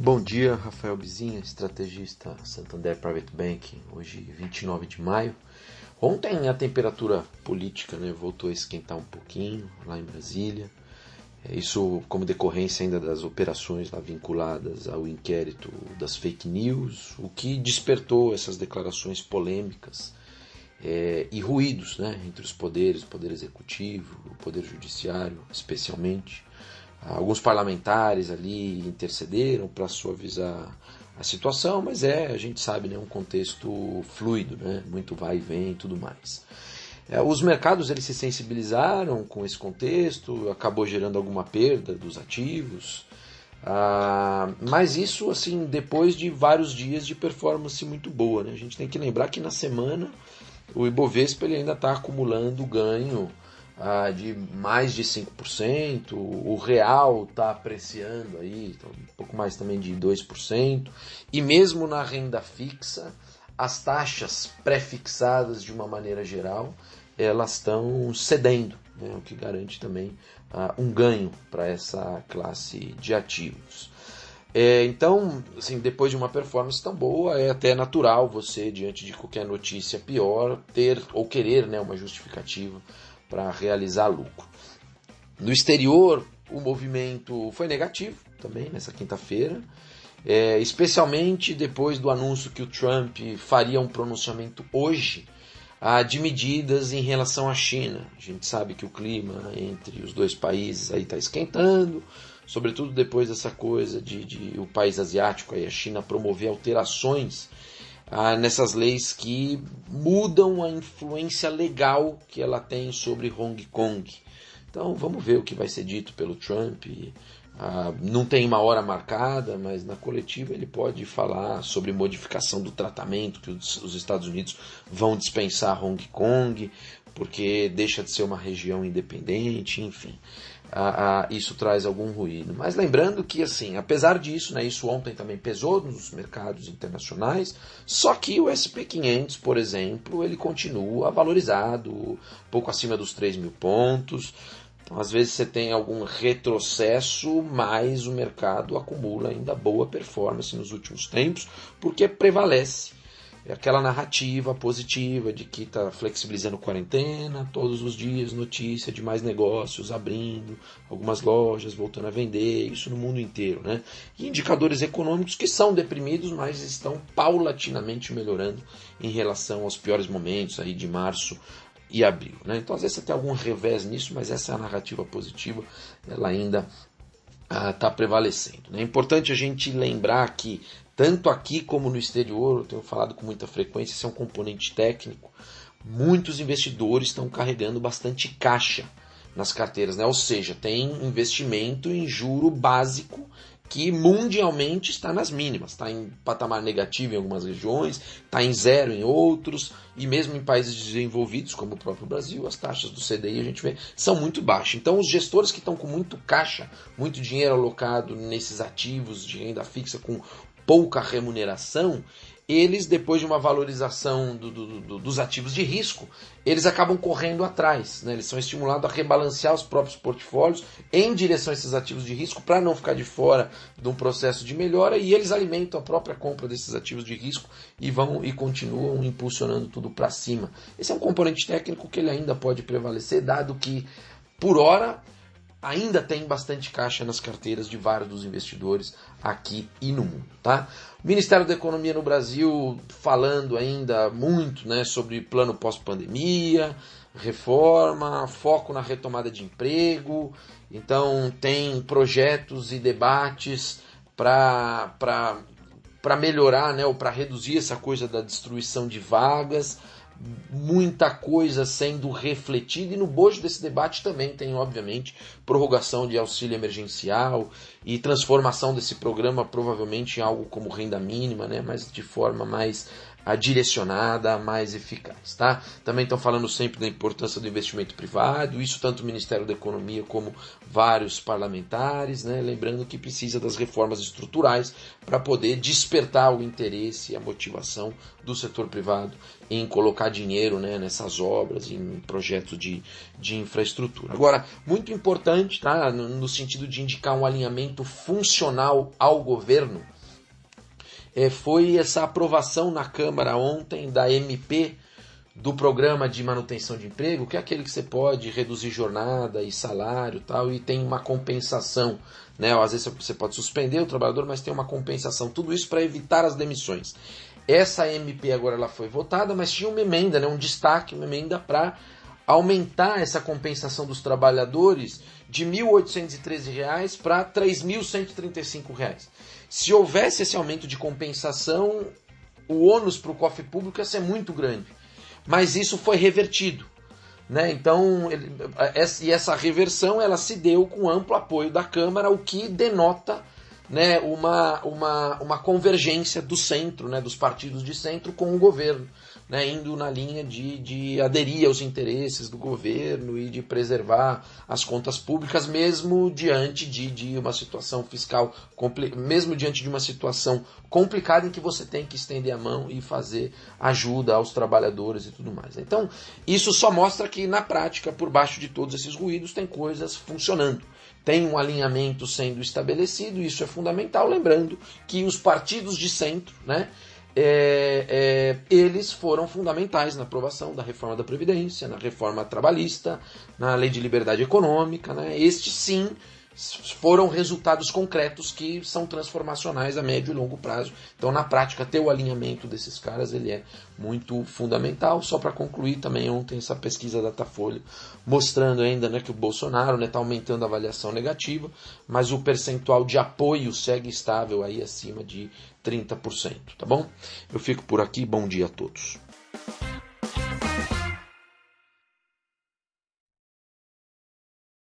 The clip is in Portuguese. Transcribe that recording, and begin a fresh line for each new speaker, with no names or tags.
Bom dia, Rafael Bizinha, estrategista Santander Private Banking, hoje 29 de maio. Ontem a temperatura política voltou a esquentar um pouquinho lá em Brasília. Isso como decorrência ainda das operações lá vinculadas ao inquérito das fake news, o que despertou essas declarações polêmicas e ruídos entre os poderes, o poder executivo, o poder judiciário especialmente. Alguns parlamentares ali intercederam para suavizar a situação, mas a gente sabe, um contexto fluido, muito vai e vem e tudo mais. Os mercados eles se sensibilizaram com esse contexto, acabou gerando alguma perda dos ativos, mas isso assim depois de vários dias de performance muito boa. A gente tem que lembrar que na semana o Ibovespa ele ainda está acumulando ganho de mais de 5%, o real está apreciando aí, um pouco mais também de 2%, e mesmo na renda fixa, as taxas pré-fixadas de uma maneira geral, elas estão cedendo, o que garante também um ganho para essa classe de ativos. Então, assim, depois de uma performance tão boa, é até natural você, diante de qualquer notícia pior, ter ou querer uma justificativa para realizar lucro. No exterior, o movimento foi negativo também nessa quinta-feira, especialmente depois do anúncio que o Trump faria um pronunciamento hoje de medidas em relação à China. A gente sabe que o clima entre os dois países aí está esquentando, sobretudo depois dessa coisa de o país asiático, aí a China, promover alterações nessas leis que mudam a influência legal que ela tem sobre Hong Kong. Então vamos ver o que vai ser dito pelo Trump. Não tem uma hora marcada, mas na coletiva ele pode falar sobre modificação do tratamento que os Estados Unidos vão dispensar Hong Kong, porque deixa de ser uma região independente, enfim. Isso traz algum ruído. Mas lembrando que, assim, apesar disso, isso ontem também pesou nos mercados internacionais, só que o S&P 500, por exemplo, ele continua valorizado, pouco acima dos 3.000 pontos. Então, às vezes você tem algum retrocesso, mas o mercado acumula ainda boa performance nos últimos tempos, porque prevalece aquela narrativa positiva de que está flexibilizando quarentena, todos os dias notícia de mais negócios abrindo, algumas lojas voltando a vender, isso no mundo inteiro. E indicadores econômicos que são deprimidos, mas estão paulatinamente melhorando em relação aos piores momentos aí de março e abril. Então às vezes você tem algum revés nisso, mas essa é a narrativa positiva, ela ainda está prevalecendo. É importante a gente lembrar que tanto aqui como no exterior, eu tenho falado com muita frequência, esse é um componente técnico, muitos investidores estão carregando bastante caixa nas carteiras, ou seja, tem investimento em juro básico que mundialmente está nas mínimas, está em patamar negativo em algumas regiões, está em zero em outros, e mesmo em países desenvolvidos, como o próprio Brasil, as taxas do CDI a gente vê são muito baixas. Então os gestores que estão com muito caixa, muito dinheiro alocado nesses ativos de renda fixa com pouca remuneração, eles, depois de uma valorização dos ativos de risco, eles acabam correndo atrás. Eles são estimulados a rebalancear os próprios portfólios em direção a esses ativos de risco para não ficar de fora de um processo de melhora, e eles alimentam a própria compra desses ativos de risco e vão e continuam impulsionando tudo para cima. Esse é um componente técnico que ele ainda pode prevalecer, dado que, por hora, ainda tem bastante caixa nas carteiras de vários dos investidores aqui e no mundo. O Ministério da Economia no Brasil falando ainda muito sobre plano pós-pandemia, reforma, foco na retomada de emprego. Então tem projetos e debates para melhorar, ou para reduzir essa coisa da destruição de vagas. Muita coisa sendo refletida, e no bojo desse debate também tem, obviamente, prorrogação de auxílio emergencial e transformação desse programa provavelmente em algo como renda mínima, mas de forma mais direcionada, mais eficaz, tá? Também estão falando sempre da importância do investimento privado, isso tanto o Ministério da Economia como vários parlamentares, né? Lembrando que precisa das reformas estruturais para poder despertar o interesse e a motivação do setor privado em colocar dinheiro, né, nessas obras, em projetos de infraestrutura. Agora, muito importante, tá? No sentido de indicar um alinhamento funcional ao governo, foi essa aprovação na Câmara ontem da MP do Programa de Manutenção de Emprego, que é aquele que você pode reduzir jornada e salário tal, e tem uma compensação, né? Às vezes você pode suspender o trabalhador, mas tem uma compensação, tudo isso para evitar as demissões. Essa MP agora ela foi votada, mas tinha uma emenda, né? Um destaque, uma emenda para aumentar essa compensação dos trabalhadores de R$ 1.813 para R$ 3.135. Se houvesse esse aumento de compensação, o ônus para o cofre público ia ser muito grande. Mas isso foi revertido, né? Então, essa reversão ela se deu com amplo apoio da Câmara, o que denota, né, uma convergência do centro, né, dos partidos de centro com o governo, né, indo na linha de aderir aos interesses do governo e de preservar as contas públicas, mesmo diante de uma situação fiscal, mesmo diante de uma situação complicada em que você tem que estender a mão e fazer ajuda aos trabalhadores e tudo mais. Então, isso só mostra que, na prática, por baixo de todos esses ruídos, tem coisas funcionando. Tem um alinhamento sendo estabelecido, isso é fundamental, lembrando que os partidos de centro, né, eles foram fundamentais na aprovação da reforma da Previdência, na reforma trabalhista, na lei de liberdade econômica, né? Estes sim foram resultados concretos que são transformacionais a médio e longo prazo. Então, na prática, ter o alinhamento desses caras ele é muito fundamental. Só para concluir, também ontem essa pesquisa da Datafolha mostrando ainda, né, que o Bolsonaro está aumentando a avaliação negativa, mas o percentual de apoio segue estável aí acima de 30%, tá bom? Eu fico por aqui, bom dia a todos.